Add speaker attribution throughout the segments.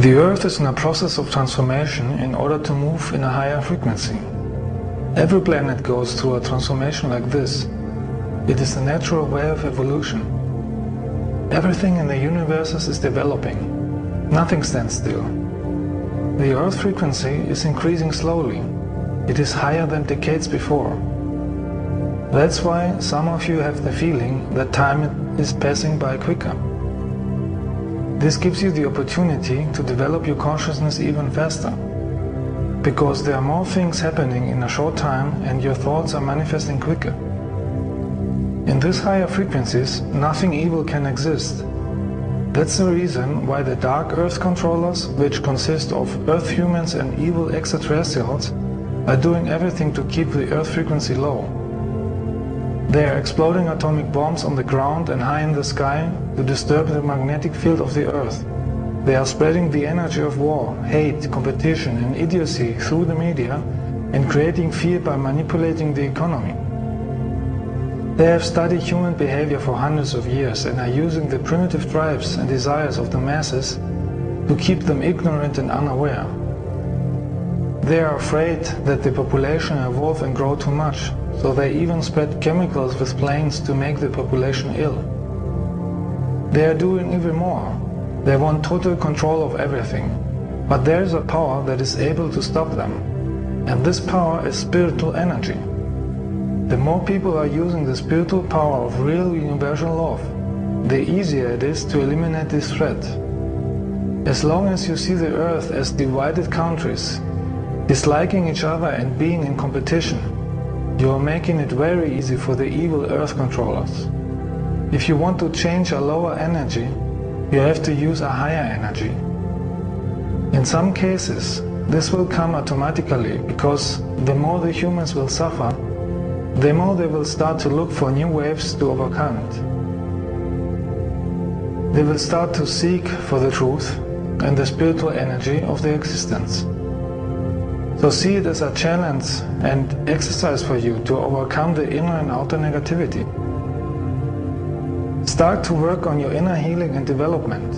Speaker 1: The Earth is in a process of transformation in order to move in a higher frequency. Every planet goes through a transformation like this. It is the natural way of evolution. Everything in the universe is developing. Nothing stands still. The Earth frequency is increasing slowly. It is higher than decades before. That's why some of you have the feeling that time is passing by quicker. This gives you the opportunity to develop your consciousness even faster, because there are more things happening in a short time and your thoughts are manifesting quicker. In these higher frequencies, nothing evil can exist. That's the reason why the dark Earth controllers, which consist of Earth humans and evil extraterrestrials, are doing everything to keep the Earth frequency low. They are exploding atomic bombs on the ground and high in the sky to disturb the magnetic field of the Earth. They are spreading the energy of war, hate, competition and idiocy through the media and creating fear by manipulating the economy. They have studied human behavior for hundreds of years and are using the primitive drives and desires of the masses to keep them ignorant and unaware. They are afraid that the population evolve and grow too much, so they even spread chemicals with planes to make the population ill. They are doing even more. They want total control of everything. But there is a power that is able to stop them. And this power is spiritual energy. The more people are using the spiritual power of real universal love, the easier it is to eliminate this threat. As long as you see the Earth as divided countries, disliking each other and being in competition, you are making it very easy for the evil Earth controllers. If you want to change a lower energy, you have to use a higher energy. In some cases, this will come automatically because the more the humans will suffer, the more they will start to look for new ways to overcome it. They will start to seek for the truth and the spiritual energy of their existence. So see it as a challenge and exercise for you to overcome the inner and outer negativity. Start to work on your inner healing and development.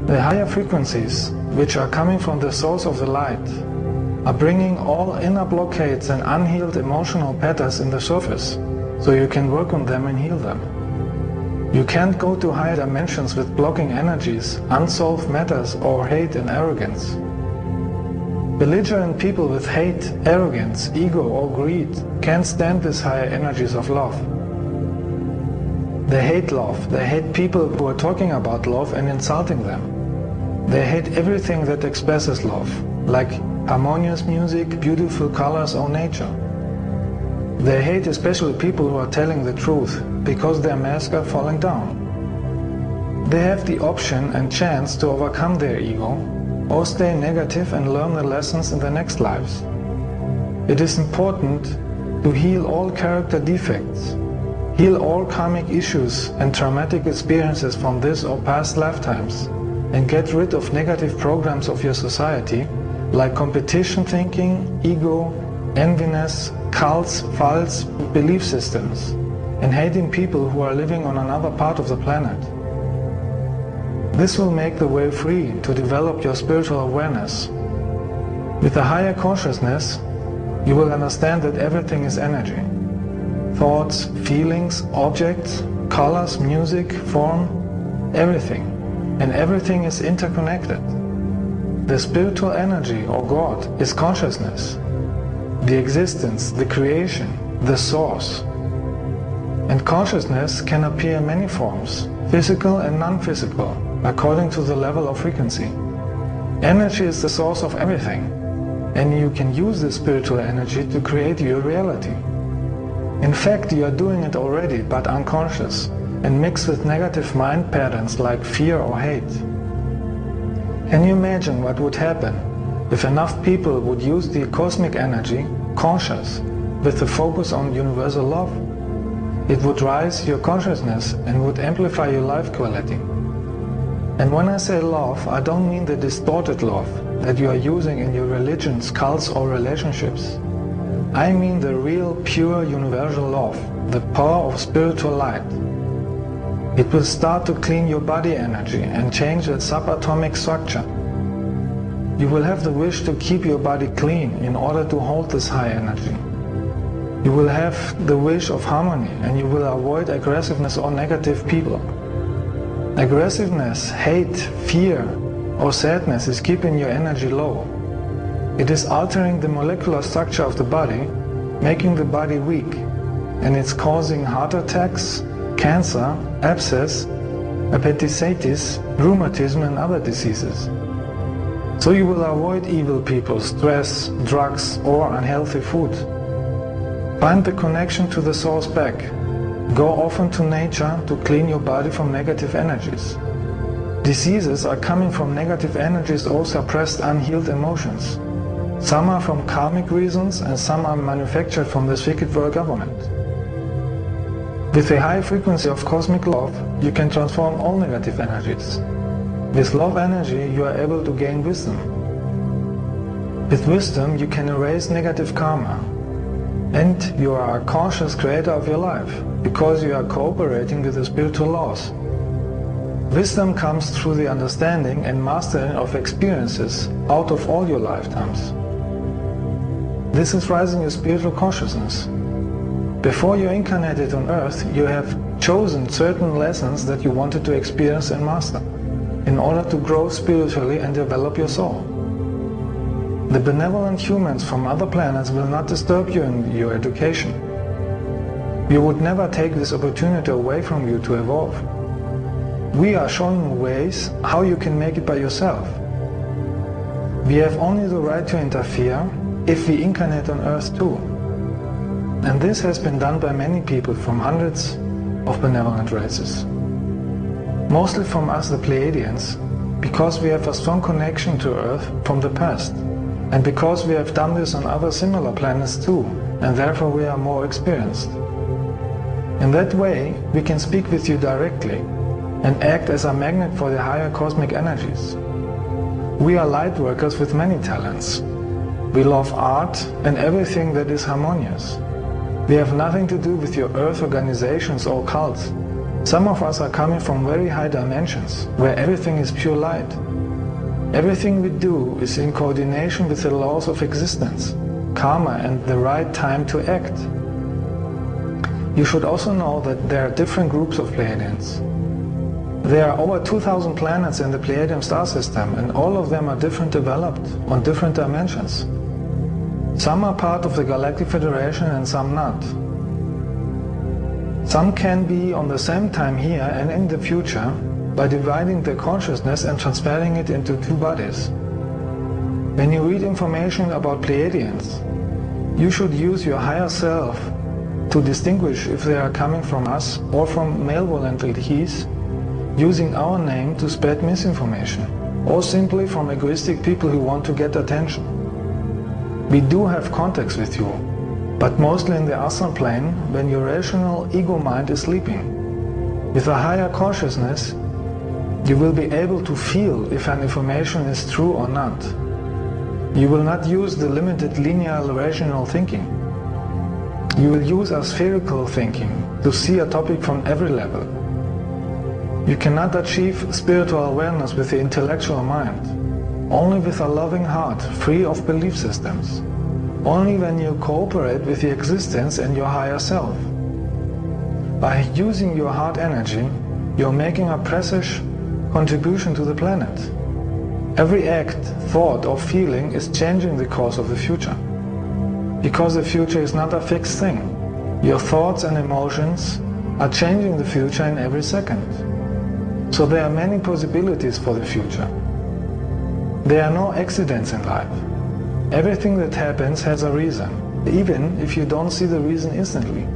Speaker 1: The higher frequencies, which are coming from the source of the light, are bringing all inner blockades and unhealed emotional patterns in the surface, so you can work on them and heal them. You can't go to higher dimensions with blocking energies, unsolved matters, or hate and arrogance. Belligerent people with hate, arrogance, ego or greed can't stand these higher energies of love. They hate love, they hate people who are talking about love and insulting them. They hate everything that expresses love, like harmonious music, beautiful colors or nature. They hate especially people who are telling the truth, because their masks are falling down. They have the option and chance to overcome their ego, or stay negative and learn the lessons in the next lives. It is important to heal all character defects, heal all karmic issues and traumatic experiences from this or past lifetimes, and get rid of negative programs of your society like competition thinking, ego, enviness, cults, false belief systems, and hating people who are living on another part of the planet. This will make the way free to develop your spiritual awareness. With a higher consciousness, you will understand that everything is energy. Thoughts, feelings, objects, colors, music, form, everything. And everything is interconnected. The spiritual energy, or God, is consciousness. The existence, the creation, the source. And consciousness can appear in many forms, physical and non-physical, according to the level of frequency. Energy is the source of everything, and you can use this spiritual energy to create your reality. In fact, you are doing it already, but unconscious, and mixed with negative mind patterns like fear or hate. Can you imagine what would happen if enough people would use the cosmic energy, conscious, with the focus on universal love? It would raise your consciousness and would amplify your life quality. And when I say love, I don't mean the distorted love that you are using in your religions, cults or relationships. I mean the real, pure, universal love, the power of spiritual light. It will start to clean your body energy and change its subatomic structure, You will have the wish to keep your body clean in order to hold this high energy. You will have the wish of harmony, and you will avoid aggressiveness or negative people. Aggressiveness, hate, fear, or sadness is keeping your energy low. It is altering the molecular structure of the body, making the body weak, and it's causing heart attacks, cancer, abscess, appendicitis, rheumatism, and other diseases. So you will avoid evil people, stress, drugs, or unhealthy food. Find the connection to the source back. Go often to nature to clean your body from negative energies. Diseases are coming from negative energies or suppressed unhealed emotions. Some are from karmic reasons and some are manufactured from this wicked world government. With a high frequency of cosmic love, you can transform all negative energies. With love energy, you are able to gain wisdom. With wisdom, you can erase negative karma. And you are a conscious creator of your life, because you are cooperating with the spiritual laws. Wisdom comes through the understanding and mastering of experiences out of all your lifetimes. This is rising your spiritual consciousness. Before you incarnated on earth, you have chosen certain lessons that you wanted to experience and master in order to grow spiritually and develop your soul. The benevolent humans from other planets will not disturb you in your education. We would never take this opportunity away from you to evolve. We are showing you ways how you can make it by yourself. We have only the right to interfere if we incarnate on earth too. And this has been done by many people from hundreds of benevolent races. Mostly from us, the Pleiadians, because we have a strong connection to earth from the past. And because we have done this on other similar planets too, and therefore we are more experienced. In that way, we can speak with you directly and act as a magnet for the higher cosmic energies. We are light workers with many talents. We love art and everything that is harmonious. We have nothing to do with your earth organizations or cults. Some of us are coming from very high dimensions, where everything is pure light. Everything we do is in coordination with the laws of existence, karma, and the right time to act. You should also know that there are different groups of Pleiadians. There are over 2,000 planets in the Pleiadian star system, and all of them are different developed on different dimensions. Some are part of the Galactic Federation and some not. Some can be on the same time here and in the future, by dividing their consciousness and transferring it into two bodies. When you read information about Pleiadians, you should use your higher self to distinguish if they are coming from us or from malevolent entities, using our name to spread misinformation, or simply from egoistic people who want to get attention. We do have contacts with you, but mostly in the astral plane when your rational ego mind is sleeping. With a higher consciousness, you will be able to feel if an information is true or not. You will not use the limited linear rational thinking. You will use a spherical thinking to see a topic from every level. You cannot achieve spiritual awareness with the intellectual mind, only with a loving heart free of belief systems, only when you cooperate with the existence and your higher self. By using your heart energy, you're making a precious contribution to the planet. Every act, thought or feeling is changing the course of the future. Because the future is not a fixed thing. Your thoughts and emotions are changing the future in every second. So there are many possibilities for the future. There are no accidents in life. Everything that happens has a reason, even if you don't see the reason instantly.